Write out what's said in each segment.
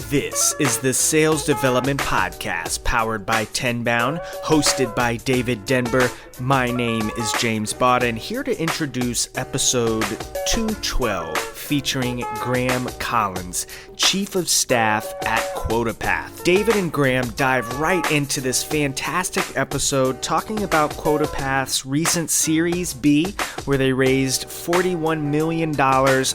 This is the Sales Development Podcast, powered by Tenbound, hosted by David Dember. My name is James Botta, and here to introduce episode 212, featuring Graham Collins, Chief of Staff at QuotaPath. David and Graham dive right into this fantastic episode, talking about QuotaPath's recent Series B, where they raised $41 million,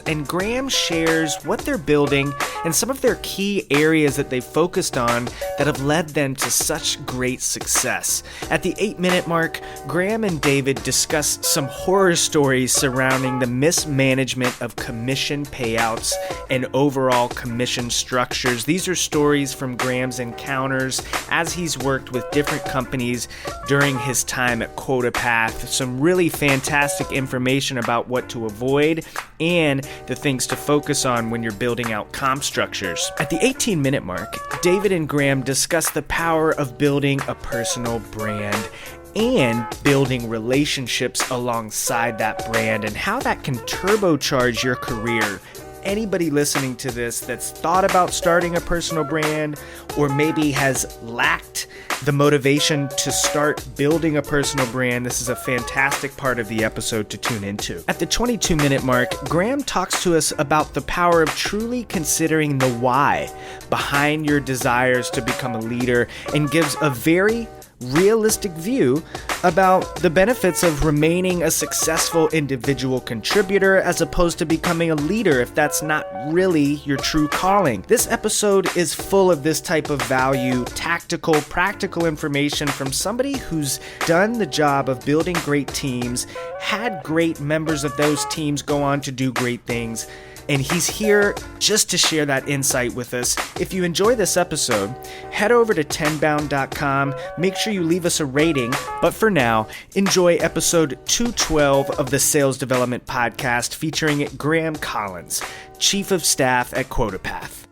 and Graham shares what they're building and some of their key areas that they've focused on that have led them to such great success. At the 8-minute mark, Graham and David discuss some horror stories surrounding the mismanagement of commission payouts and overall commission structures. These are stories from Graham's encounters as he's worked with different companies during his time at QuotaPath. Some really fantastic information about what to avoid and the things to focus on when you're building out comp structures. At the 18-minute mark, David and Graham discuss the power of building a personal brand and building relationships alongside that brand and how that can turbocharge your career. Anybody listening to this that's thought about starting a personal brand or maybe has lacked the motivation to start building a personal brand, this is a fantastic part of the episode to tune into. At the 22-minute mark, Graham talks to us about the power of truly considering the why behind your desires to become a leader and gives a very realistic view about the benefits of remaining a successful individual contributor as opposed to becoming a leader if that's not really your true calling. This episode is full of this type of value, tactical, practical information from somebody who's done the job of building great teams, had great members of those teams go on to do great things, and he's here just to share that insight with us. If you enjoy this episode, head over to tenbound.com. Make sure you leave us a rating. But for now, enjoy episode 212 of the Sales Development Podcast featuring Graham Collins, Chief of Staff at QuotaPath.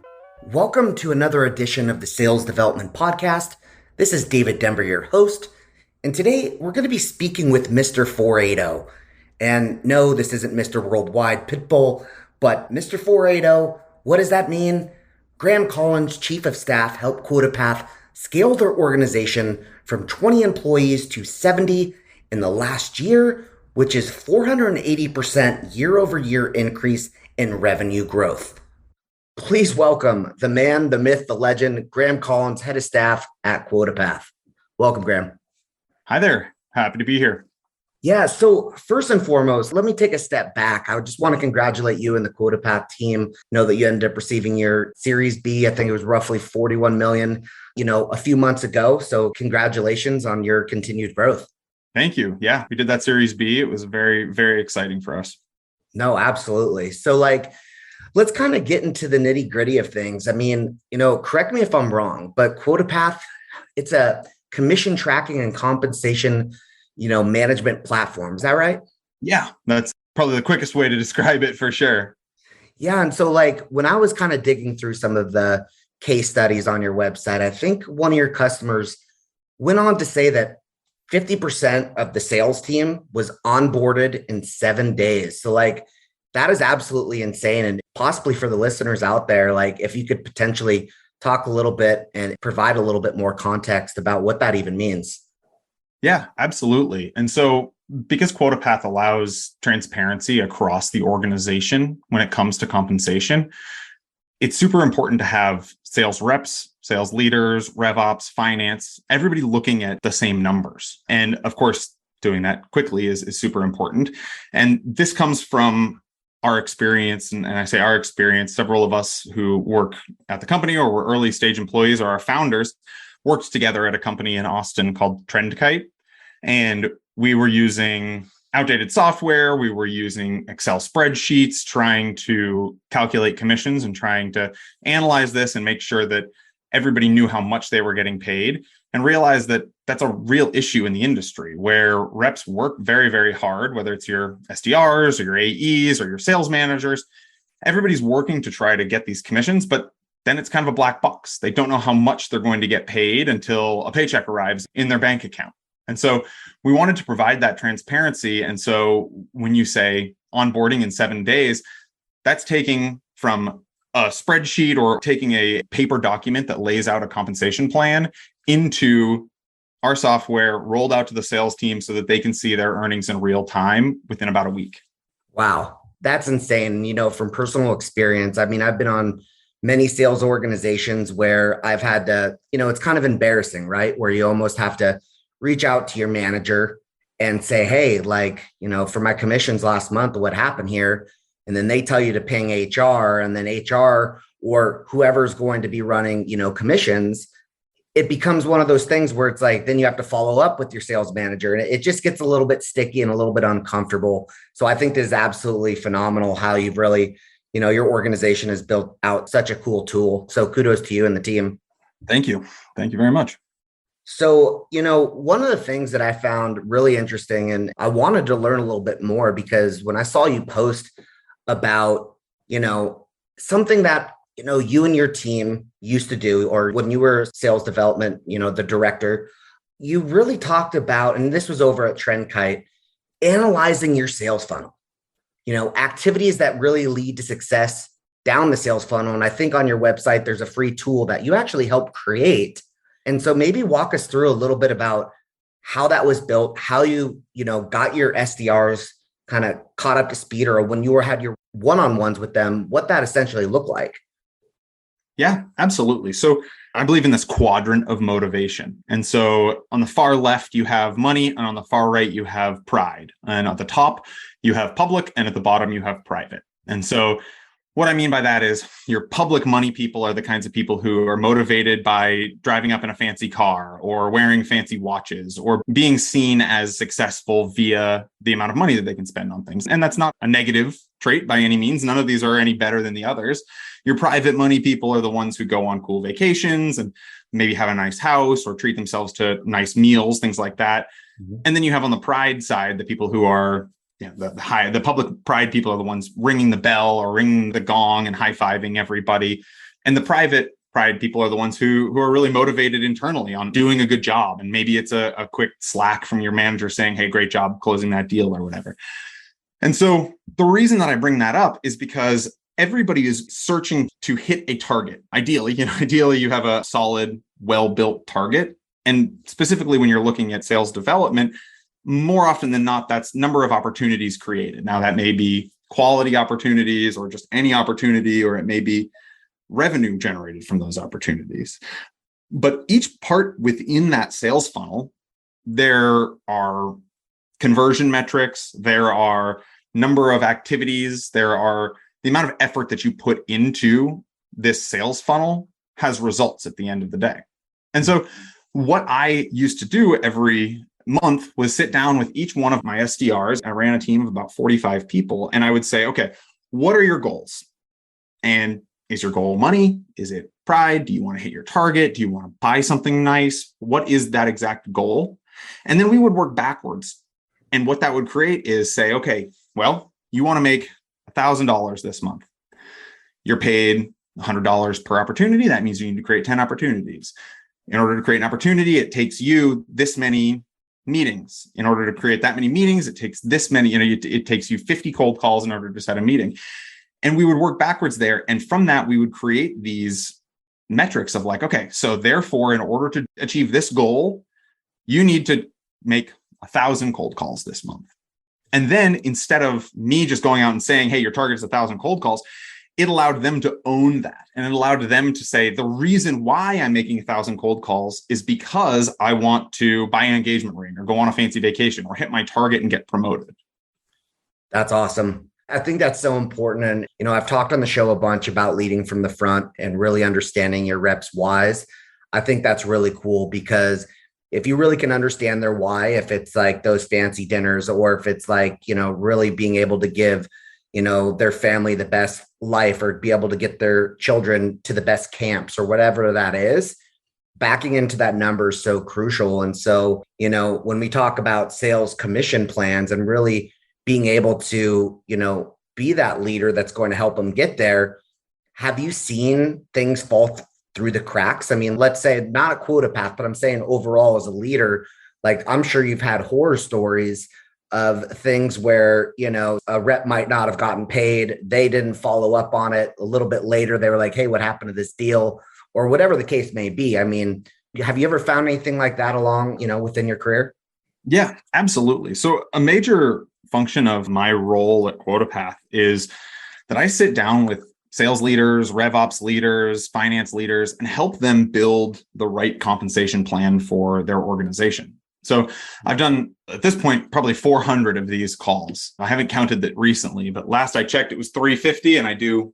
Welcome to another edition of the Sales Development Podcast. This is David Dember, your host. And today we're going to be speaking with Mr. 480. And no, this isn't Mr. Worldwide Pitbull. But Mr. 480, what does that mean? Graham Collins, Chief of Staff, helped QuotaPath scale their organization from 20 employees to 70 in the last year, which is 480% year-over-year increase in revenue growth. Please welcome the man, the myth, the legend, Graham Collins, Head of Staff at QuotaPath. Welcome, Graham. Hi there. Happy to be here. Yeah. So first and foremost, let me take a step back. I just want to congratulate you and the QuotaPath team. Know that you ended up receiving your Series B. I think it was roughly 41 million, a few months ago. So congratulations on your continued growth. Thank you. Yeah, we did that Series B. It was very, very exciting for us. No, absolutely. So let's kind of get into the nitty gritty of things. I mean, correct me if I'm wrong, but QuotaPath, it's a commission tracking and compensation management platform. Is that right? Yeah, that's probably the quickest way to describe it for sure. Yeah. And so when I was kind of digging through some of the case studies on your website, I think one of your customers went on to say that 50% of the sales team was onboarded in 7 days. So that is absolutely insane. And possibly for the listeners out there, if you could potentially talk a little bit and provide a little bit more context about what that even means. Yeah, absolutely. And so because QuotaPath allows transparency across the organization when it comes to compensation, it's super important to have sales reps, sales leaders, rev ops, finance, everybody looking at the same numbers. And of course, doing that quickly is super important. And this comes from our experience. And I say our experience, several of us who work at the company or were early stage employees or our founders worked together at a company in Austin called TrendKite. And we were using outdated software. We were using Excel spreadsheets, trying to calculate commissions and trying to analyze this and make sure that everybody knew how much they were getting paid, and realized that that's a real issue in the industry where reps work very, very hard, whether it's your SDRs or your AEs or your sales managers. Everybody's working to try to get these commissions, but then it's kind of a black box. They don't know how much they're going to get paid until a paycheck arrives in their bank account. And so we wanted to provide that transparency. And so when you say onboarding in 7 days, that's taking from a spreadsheet or taking a paper document that lays out a compensation plan into our software, rolled out to the sales team so that they can see their earnings in real time within about a week. Wow, that's insane. From personal experience, I mean, I've been on many sales organizations where I've had to, it's kind of embarrassing, right? Where you almost have to reach out to your manager and say, hey, for my commissions last month, what happened here? And then they tell you to ping HR, and then HR or whoever's going to be running, commissions. It becomes one of those things where it's like, then you have to follow up with your sales manager, and it just gets a little bit sticky and a little bit uncomfortable. So I think this is absolutely phenomenal how you've really, your organization has built out such a cool tool. So kudos to you and the team. Thank you. Thank you very much. So, one of the things that I found really interesting, and I wanted to learn a little bit more because when I saw you post about, something that, you and your team used to do, or when you were sales development, the director, you really talked about, and this was over at TrendKite, analyzing your sales funnel, activities that really lead to success down the sales funnel. And I think on your website, there's a free tool that you actually helped create. And so maybe walk us through a little bit about how that was built, how you, got your SDRs kind of caught up to speed, or when you had your one-on-ones with them, what that essentially looked like. Yeah, absolutely. So I believe in this quadrant of motivation. And so on the far left, you have money, and on the far right, you have pride. And at the top, you have public, and at the bottom, you have private. And so what I mean by that is your public money people are the kinds of people who are motivated by driving up in a fancy car or wearing fancy watches or being seen as successful via the amount of money that they can spend on things. And that's not a negative trait by any means. None of these are any better than the others. Your private money people are the ones who go on cool vacations and maybe have a nice house or treat themselves to nice meals, things like that. Mm-hmm. And then you have on the pride side, the people who are the public pride people are the ones ringing the bell or ringing the gong and high-fiving everybody. And the private pride people are the ones who are really motivated internally on doing a good job. And maybe it's a quick Slack from your manager saying, hey, great job closing that deal or whatever. And so the reason that I bring that up is because everybody is searching to hit a target. Ideally, you have a solid, well-built target. And specifically when you're looking at sales development, more often than not, that's number of opportunities created. Now, that may be quality opportunities or just any opportunity, or it may be revenue generated from those opportunities. But each part within that sales funnel, there are conversion metrics, there are number of activities, there are the amount of effort that you put into this sales funnel has results at the end of the day. And so what I used to do every month was sit down with each one of my SDRs. I ran a team of about 45 people. And I would say, okay, what are your goals? And is your goal money? Is it pride? Do you want to hit your target? Do you want to buy something nice? What is that exact goal? And then we would work backwards. And what that would create is say, okay, well, you want to make $1,000 this month. You're paid $100 per opportunity. That means you need to create 10 opportunities. In order to create an opportunity, it takes you this many meetings. In order to create that many meetings, it takes this many, it takes you 50 cold calls in order to set a meeting. And we would work backwards there. And from that, we would create these metrics of like, okay, so therefore, in order to achieve this goal, you need to make 1,000 cold calls this month. And then instead of me just going out and saying, hey, your target is 1,000 cold calls, it allowed them to own that. And it allowed them to say, the reason why I'm making 1,000 cold calls is because I want to buy an engagement ring or go on a fancy vacation or hit my target and get promoted. That's awesome. I think that's so important. And, I've talked on the show a bunch about leading from the front and really understanding your reps' whys. I think that's really cool because if you really can understand their why, if it's like those fancy dinners, or if it's like, really being able to give, their family the best life, or be able to get their children to the best camps or whatever that is, backing into that number is so crucial. And so, when we talk about sales commission plans and really being able to, be that leader that's going to help them get there, have you seen things fall through the cracks? I mean, let's say not a QuotaPath, but I'm saying overall as a leader, like I'm sure you've had horror stories of things where, a rep might not have gotten paid. They didn't follow up on it. A little bit later, they were like, hey, what happened to this deal? Or whatever the case may be. I mean, have you ever found anything like that along, within your career? Yeah, absolutely. So a major function of my role at QuotaPath is that I sit down with sales leaders, RevOps leaders, finance leaders, and help them build the right compensation plan for their organization. So I've done, at this point, probably 400 of these calls. I haven't counted that recently, but last I checked, it was 350, and I do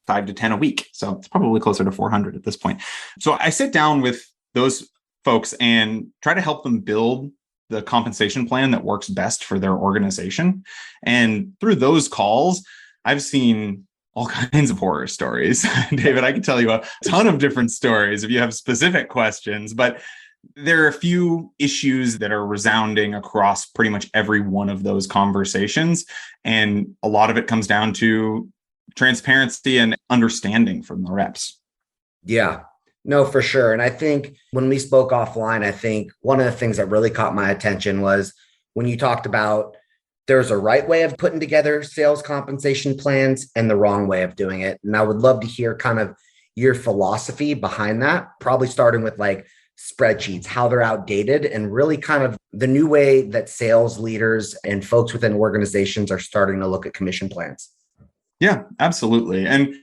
5 to 10 a week. So it's probably closer to 400 at this point. So I sit down with those folks and try to help them build the compensation plan that works best for their organization. And through those calls, I've seen all kinds of horror stories. David, I can tell you a ton of different stories if you have specific questions, but there are a few issues that are resounding across pretty much every one of those conversations. And a lot of it comes down to transparency and understanding from the reps. Yeah, no, for sure. And I think when we spoke offline, I think one of the things that really caught my attention was when you talked about there's a right way of putting together sales compensation plans and the wrong way of doing it. And I would love to hear kind of your philosophy behind that, probably starting with like spreadsheets, how they're outdated, and really kind of the new way that sales leaders and folks within organizations are starting to look at commission plans. Yeah, absolutely. And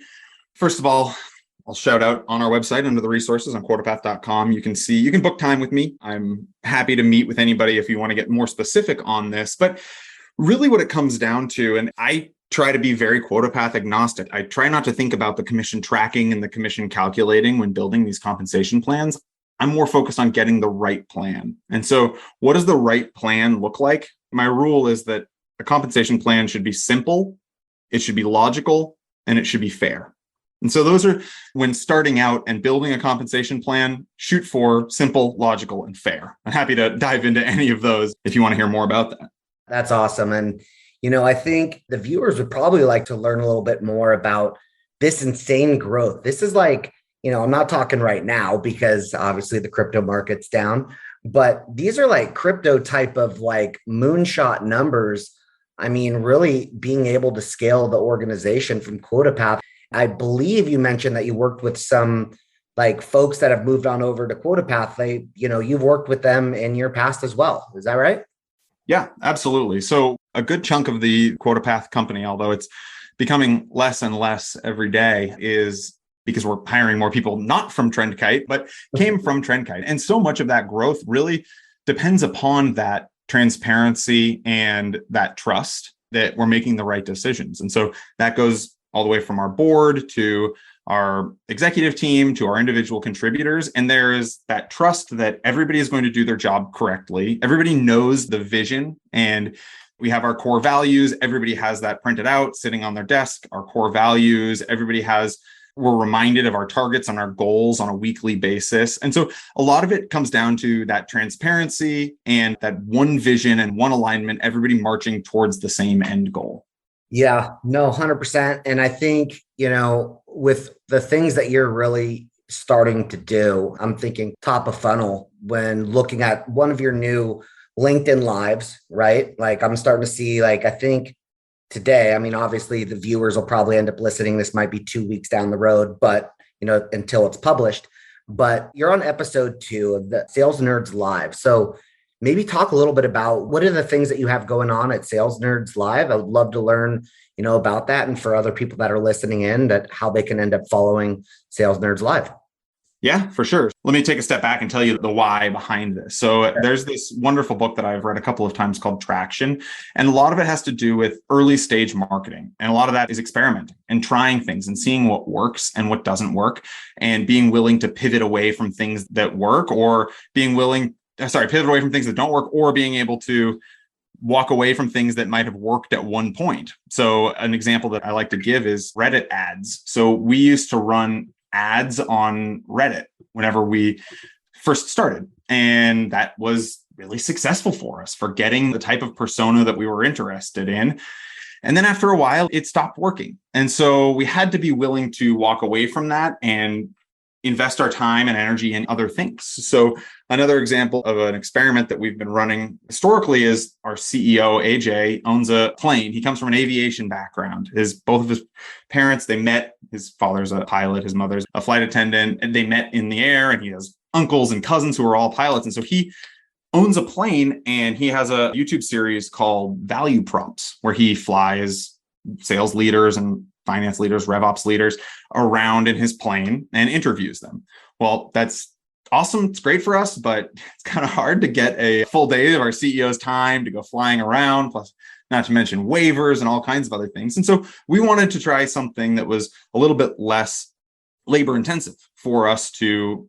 first of all, I'll shout out on our website under the resources on QuotaPath.com. You can book time with me. I'm happy to meet with anybody if you want to get more specific on this. But really what it comes down to, and I try to be very QuotaPath agnostic. I try not to think about the commission tracking and the commission calculating when building these compensation plans. I'm more focused on getting the right plan. And so what does the right plan look like? My rule is that a compensation plan should be simple, it should be logical, and it should be fair. And so those are, when starting out and building a compensation plan, shoot for simple, logical, and fair. I'm happy to dive into any of those if you want to hear more about that. That's awesome. And, I think the viewers would probably like to learn a little bit more about this insane growth. This is like, I'm not talking right now because obviously the crypto market's down, but these are like crypto type of like moonshot numbers. I mean, really being able to scale the organization from QuotaPath. I believe you mentioned that you worked with some like folks that have moved on over to QuotaPath. You've worked with them in your past as well. Is that right? Yeah, absolutely. So a good chunk of the QuotaPath company, although it's becoming less and less every day, is because we're hiring more people, not from TrendKite, but came from TrendKite. And so much of that growth really depends upon that transparency and that trust that we're making the right decisions. And so that goes all the way from our board to our executive team to our individual contributors. And there is that trust that everybody is going to do their job correctly. Everybody knows the vision, and we have our core values. Everybody has that printed out, sitting on their desk, our core values. We're reminded of our targets and our goals on a weekly basis. And so a lot of it comes down to that transparency and that one vision and one alignment, everybody marching towards the same end goal. Yeah, no, 100%. And I think, with the things that you're really starting to do, I'm thinking top of funnel when looking at one of your new LinkedIn lives, right? Like I'm starting to see, like, I think today, I mean, obviously the viewers will probably end up listening. This might be 2 weeks down the road, but, until it's published, but you're on episode 2 of the Sales Nerds Live. So maybe talk a little bit about what are the things that you have going on at Sales Nerds Live. I would love to learn, about that. And for other people that are listening in, that how they can end up following Sales Nerds Live. Yeah, for sure. Let me take a step back and tell you the why behind this. So there's this wonderful book that I've read a couple of times called Traction. And a lot of it has to do with early stage marketing. And a lot of that is experimenting and trying things and seeing what works and what doesn't work, and being willing to pivot away from things that work, or pivot away from things that don't work, or being able to walk away from things that might have worked at one point. So an example that I like to give is Reddit ads. So we used to run ads on Reddit whenever we first started. And that was really successful for us for getting the type of persona that we were interested in. And then after a while, it stopped working. And so we had to be willing to walk away from that and invest our time and energy in other things. So another example of an experiment that we've been running historically is our CEO, AJ, owns a plane. He comes from an aviation background. Both of his parents, they met. His father's a pilot, his mother's a flight attendant, and they met in the air, and he has uncles and cousins who are all pilots. And so he owns a plane, and he has a YouTube series called Value Props, where he flies sales leaders and finance leaders, RevOps leaders around in his plane and interviews them. Well, that's awesome. It's great for us, but it's kind of hard to get a full day of our CEO's time to go flying around, plus not to mention waivers and all kinds of other things. And so we wanted to try something that was a little bit less labor intensive for us to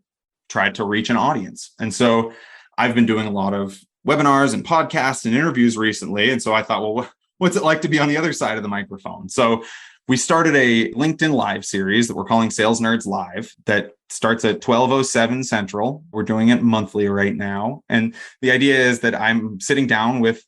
try to reach an audience. And so I've been doing a lot of webinars and podcasts and interviews recently. And so I thought, well, what's it like to be on the other side of the microphone? So we started a LinkedIn Live series that we're calling Sales Nerds Live that starts at 12:07 Central. We're doing it monthly right now. And the idea is that I'm sitting down with,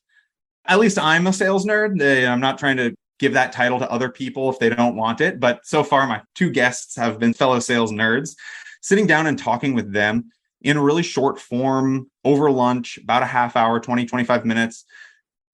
at least I'm a sales nerd. I'm not trying to give that title to other people if they don't want it. But so far, my two guests have been fellow sales nerds, sitting down and talking with them in a really short form over lunch, about a half hour, 20, 25 minutes,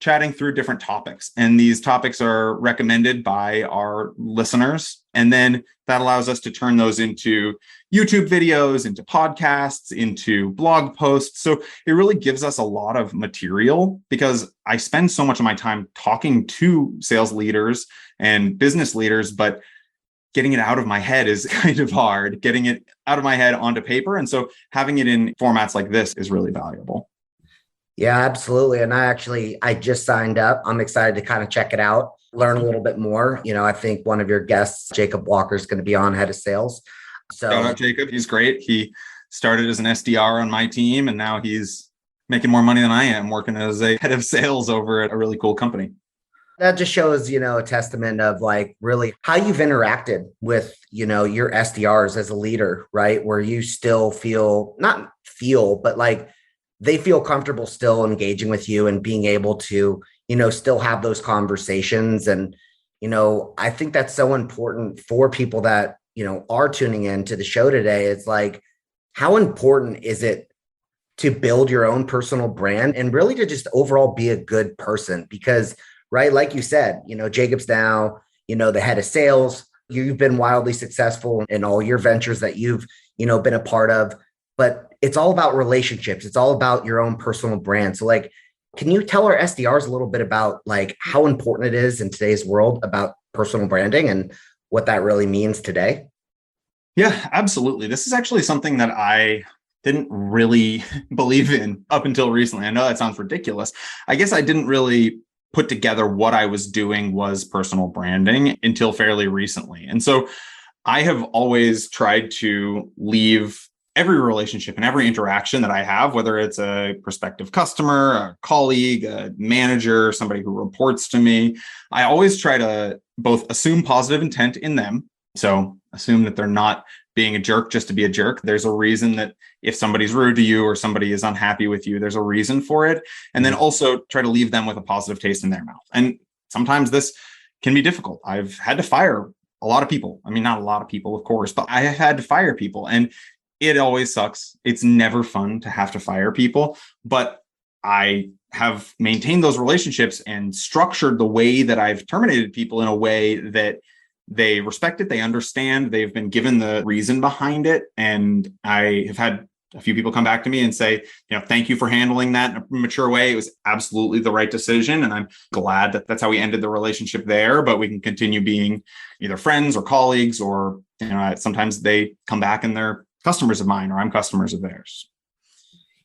chatting through different topics. And these topics are recommended by our listeners. And then that allows us to turn those into YouTube videos, into podcasts, into blog posts. So it really gives us a lot of material because I spend so much of my time talking to sales leaders and business leaders, but getting it out of my head is kind of hard, getting it out of my head onto paper. And so having it in formats like this is really valuable. Yeah, absolutely. And I just signed up. I'm excited to kind of check it out, learn a little bit more. I think one of your guests, Jacob Walker, is going to be on head of sales. So shout out Jacob. He's great. He started as an SDR on my team, and now he's making more money than I am working as a head of sales over at a really cool company. That just shows, a testament of like really how you've interacted with, your SDRs as a leader, right? Where you still but like they feel comfortable still engaging with you and being able to, still have those conversations. And, I think that's so important for people that, are tuning in to the show today. It's like, how important is it to build your own personal brand and really to just overall be a good person? Because, right, like you said, Jacob's now, the head of sales. You've been wildly successful in all your ventures that you've, been a part of. But it's all about relationships. It's all about your own personal brand. So like, can you tell our SDRs a little bit about like how important it is in today's world about personal branding and what that really means today? Yeah, absolutely. This is actually something that I didn't really believe in up until recently. I know that sounds ridiculous. I guess I didn't really put together what I was doing was personal branding until fairly recently. And so I have always tried to leave every relationship and every interaction that I have, whether it's a prospective customer, a colleague, a manager, somebody who reports to me, I always try to both assume positive intent in them. So assume that they're not being a jerk just to be a jerk. There's a reason that if somebody's rude to you or somebody is unhappy with you, there's a reason for it. And then also try to leave them with a positive taste in their mouth. And sometimes this can be difficult. I've had to fire a lot of people. I mean, not a lot of people, of course, but I have had to fire people. And it always sucks. It's never fun to have to fire people, but I have maintained those relationships and structured the way that I've terminated people in a way that they respect it, they understand, they've been given the reason behind it. And I have had a few people come back to me and say, thank you for handling that in a mature way. It was absolutely the right decision. And I'm glad that that's how we ended the relationship there, but we can continue being either friends or colleagues, or, sometimes they come back and they're customers of mine, or I'm customers of theirs.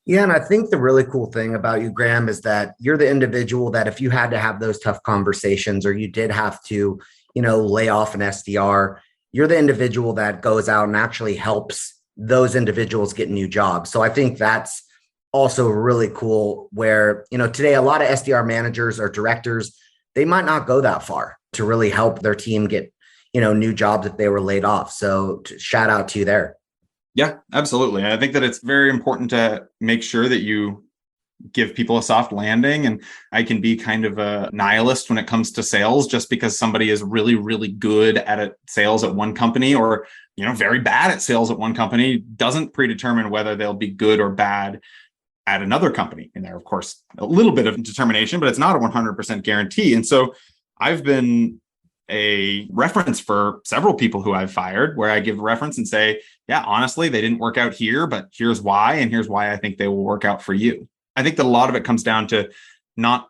Yeah. And I think the really cool thing about you, Graham, is that you're the individual that if you had to have those tough conversations, or you did have to, lay off an SDR, you're the individual that goes out and actually helps those individuals get new jobs. So I think that's also really cool where, today, a lot of SDR managers or directors, they might not go that far to really help their team get, new jobs if they were laid off. So shout out to you there. Yeah, absolutely. I think that it's very important to make sure that you give people a soft landing. And I can be kind of a nihilist when it comes to sales, just because somebody is really, really good at sales at one company, or, very bad at sales at one company doesn't predetermine whether they'll be good or bad at another company. And there, of course, a little bit of determination, but it's not a 100% guarantee. And so I've been a reference for several people who I've fired, where I give a reference and say, yeah, honestly, they didn't work out here, but here's why. And here's why I think they will work out for you. I think that a lot of it comes down to not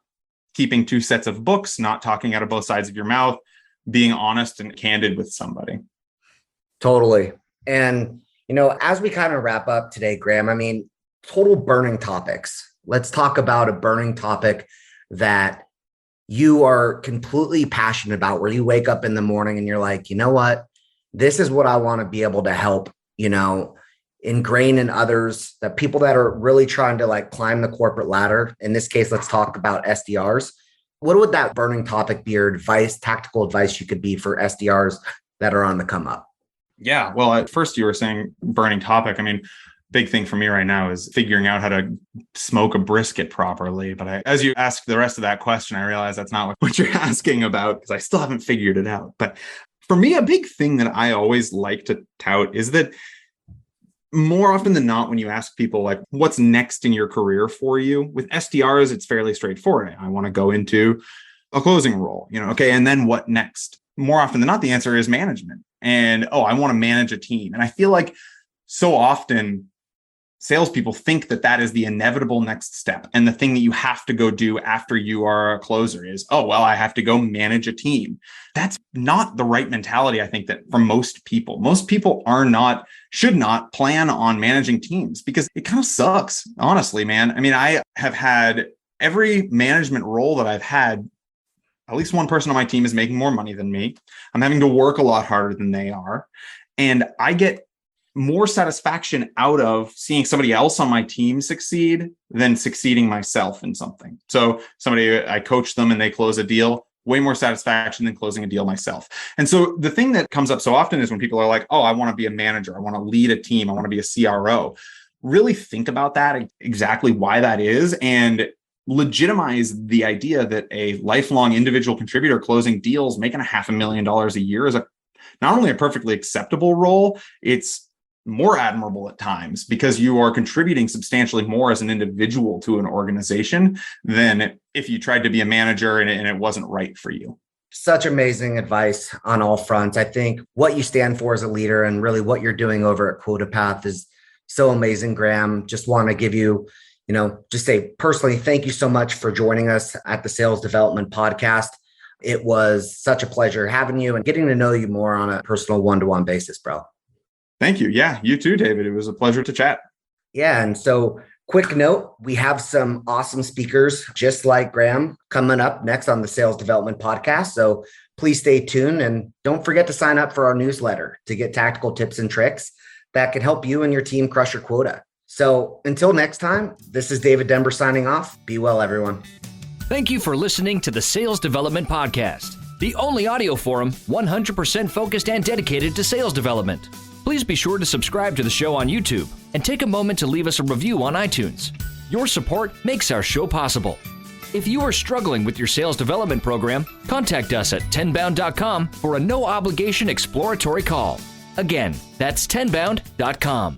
keeping two sets of books, not talking out of both sides of your mouth, being honest and candid with somebody. Totally. And, as we kind of wrap up today, Graham, total burning topics. Let's talk about a burning topic that you are completely passionate about, where you wake up in the morning and you're like, you know what, this is what I want to be able to help, ingrain in others, that people that are really trying to climb the corporate ladder. In this case, let's talk about SDRs. What would that burning topic be, or advice, tactical advice you could be for SDRs that are on the come up? Yeah. Well, at first you were saying burning topic. Big thing for me right now is figuring out how to smoke a brisket properly. But as you ask the rest of that question, I realize that's not what you're asking about, because I still haven't figured it out. But for me, a big thing that I always like to tout is that more often than not, when you ask people what's next in your career for you, with SDRs, it's fairly straightforward. I want to go into a closing role, okay, and then what next? More often than not, the answer is management. And, I want to manage a team. And I feel like so often salespeople think that is the inevitable next step. And the thing that you have to go do after you are a closer is, I have to go manage a team. That's not the right mentality, I think, that for most people. Most people should not plan on managing teams, because it kind of sucks, honestly, man. I have had every management role that I've had, at least one person on my team is making more money than me. I'm having to work a lot harder than they are. And I get more satisfaction out of seeing somebody else on my team succeed than succeeding myself in something. So I coach them and they close a deal, way more satisfaction than closing a deal myself. And so the thing that comes up so often is when people are like, I want to be a manager. I want to lead a team. I want to be a CRO. Really think about that, exactly why that is, and legitimize the idea that a lifelong individual contributor closing deals, making $500,000 a year is not only a perfectly acceptable role, it's more admirable at times, because you are contributing substantially more as an individual to an organization than if you tried to be a manager and it wasn't right for you. Such amazing advice on all fronts. I think what you stand for as a leader and really what you're doing over at QuotaPath is so amazing, Graham. Just want to give you, just say personally, thank you so much for joining us at the Sales Development Podcast. It was such a pleasure having you and getting to know you more on a personal one-to-one basis, bro. Thank you. Yeah, you too, David. It was a pleasure to chat. Yeah. And so quick note, we have some awesome speakers just like Graham coming up next on the Sales Development Podcast. So please stay tuned and don't forget to sign up for our newsletter to get tactical tips and tricks that can help you and your team crush your quota. So until next time, this is David Dember signing off. Be well, everyone. Thank you for listening to the Sales Development Podcast, the only audio forum 100% focused and dedicated to sales development. Please be sure to subscribe to the show on YouTube and take a moment to leave us a review on iTunes. Your support makes our show possible. If you are struggling with your sales development program, contact us at tenbound.com for a no-obligation exploratory call. Again, that's tenbound.com.